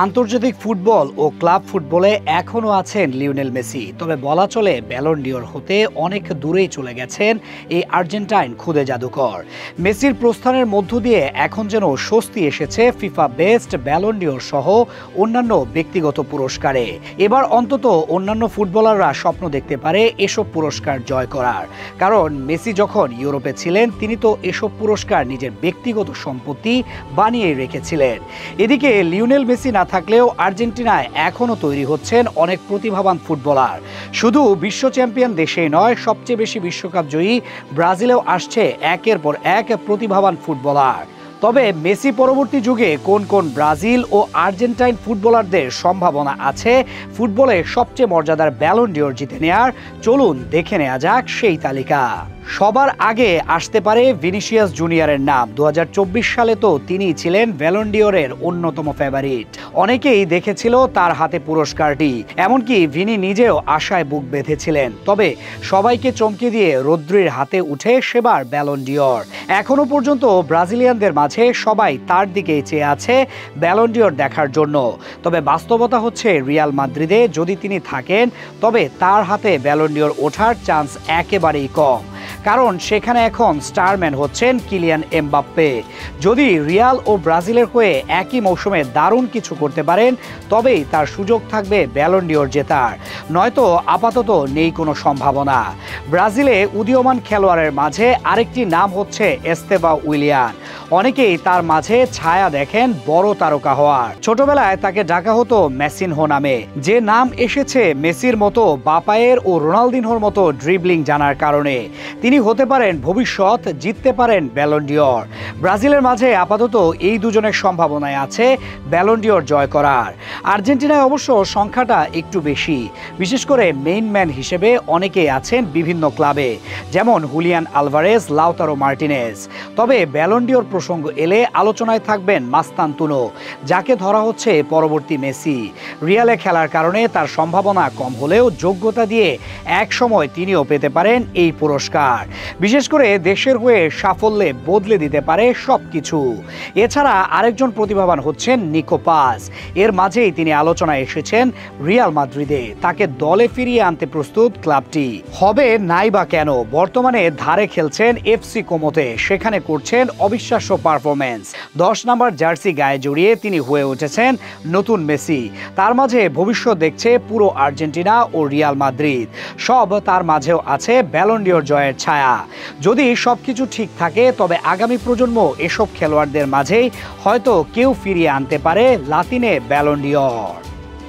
আন্তর্জাতিক ফুটবল ও ক্লাব ফুটবলে এখনও আছেন লিওনেল মেসি। তবে বলা চলে ব্যালন ডিওর হতে অনেক দূরেই চলে গেছেন এই আর্জেন্টাইন খুদে জাদুকর। মেসির প্রস্থানের মধ্য দিয়ে এখন যেন স্বস্তি এসেছে ফিফা বেস্ট, ব্যালন ডিওর সহ অন্যান্য ব্যক্তিগত পুরস্কারে। এবার অন্তত অন্যান্য ফুটবলাররা স্বপ্ন দেখতে পারে এসব পুরস্কার জয় করার, কারণ মেসি যখন ইউরোপে ছিলেন তিনি তো এসব পুরস্কার নিজের ব্যক্তিগত সম্পত্তি বানিয়ে রেখেছিলেন। এদিকে লিওনেল মেসি না থাকলেও আর্জেন্টিনায় এখনও তৈরি হচ্ছেন অনেক প্রতিভাবান ফুটবলার। শুধু বিশ্ব চ্যাম্পিয়ন দেশেই নয়, সবচেয়ে বেশি বিশ্বকাপ জয়ী ব্রাজিলেও আসছে একের পর এক প্রতিভাবান ফুটবলার। তবে মেসি পরবর্তী যুগে কোন কোন ব্রাজিল ও আর্জেন্টাইন ফুটবলারদের সম্ভাবনা আছে ফুটবলে সবচেয়ে মর্যাদার ব্যালন ডিওর জিতে নেয়ার, চলুন দেখে নেওয়া যাক সেই তালিকা। সবার আগে আসতে পারে ভিনিসিয়াস জুনিয়রের নাম। 2024 সালে তো তিনি ছিলেন ব্যালন ডিওরের অন্যতম ফেভারিট। অনেকেই দেখেছিল তার হাতে পুরস্কারটি, এমনকি ভিনি নিজেও আশায় বুক বেঁধেছিলেন। তবে সবাইকে চমকে দিয়ে রদ্রির হাতে উঠে সেবার ব্যালন ডিওর। এখনো পর্যন্ত ব্রাজিলিয়ানদের মাঝে সবাই তার দিকেই চেয়ে আছে ব্যালন ডিওর দেখার জন্য। তবে বাস্তবতা হচ্ছে রিয়াল মাদ্রিদে যদি তিনি থাকেন তবে তার হাতে ব্যালন ডিওর ওঠার চান্স একেবারেই কম, কারণ সেখানে এখন স্টারম্যান হচ্ছেন কিলিয়ান এমবাপ্পে। যদি রিয়াল ও ব্রাজিলের হয়ে একই মৌসুমে দারুণ কিছু করতে পারেন তবেই তার সুযোগ থাকবে ব্যালন ডিওর জেতার, নয়তো আপাতত নেই কোনো সম্ভাবনা। ব্রাজিলে উদীয়মান খেলোয়াড়ের মাঝে আরেকটি নাম হচ্ছে এস্তেবা উইলিয়ান। অনেকেই তার মাঝে ছায়া দেখেন বড় তারকা হওয়ার। ছোটবেলায় তাকে ডাকা হতো মেসিনহো নামে, যে নাম এসেছে মেসির মতো বাপায়ের ও রোনালদিনহোর মতো ড্রিবলিং জানার কারণে। তিনি হতে পারেন ভবিষ্যৎ, জিততে পারেন ব্যালন ডিওর। ব্রাজিলের মাঝে আপাতত এই দুজনের সম্ভাবনায় আছে ব্যালন ডিওর জয় করার। আর্জেন্টিনায় অবশ্য সংখ্যাটা একটু বেশি, বিশেষ করে মেইন ম্যান হিসেবে অনেকেই আছেন বিভিন্ন ক্লাবে, যেমন হুলিয়ান আলভারেজ, লাউতারো মার্টিনেজ। তবে ব্যালন ডিওর প্রসঙ্গ এলে আলোচনায় থাকবেন মাস্তানতুনো, যাকে ধরা হচ্ছে পরবর্তী মেসি। রিয়ালে খেলার কারণে তার সম্ভাবনা কম হলেও যোগ্যতা দিয়ে এক সময় তিনিও পেতে পারেন এই পুরস্কার। বিশেষ করে দেশের হয়ে সাফল্যে বদলে দিতে পারে সবকিছু। এছাড়া আরেকজন প্রতিভাবান হচ্ছেন নিকো পাস। এর মাঝেই তিনি আলোচনায় এসেছেন রিয়াল মাদ্রিদে। তাকে দলে ফিরিয়ে আনতে প্রস্তুত ক্লাবটি। হবে নাই বা কেন, বর্তমানে ধারে খেলছেন এফসি কোমোতে, সেখানে করছেন অবিশ্বাস্য পারফরমেন্স। 10 নম্বর জার্সি গায়ে জড়িয়ে তিনি হয়ে উঠেছেন নতুন মেসি। তার মাঝে ভবিষ্যৎ দেখছে পুরো আর্জেন্টিনা ও রিয়াল মাদ্রিদ। সব তার মাঝেও আছে ব্যালন ডিওর জয়ের ছায়া। যদি সবকিছু ঠিক থাকে তবে আগামী প্রজন্ম এসব খেলোয়াড়দের মাঝেই হয়তো কেউ ফিরিয়ে আনতে পারে লাতিনে ব্যালন ডিওর।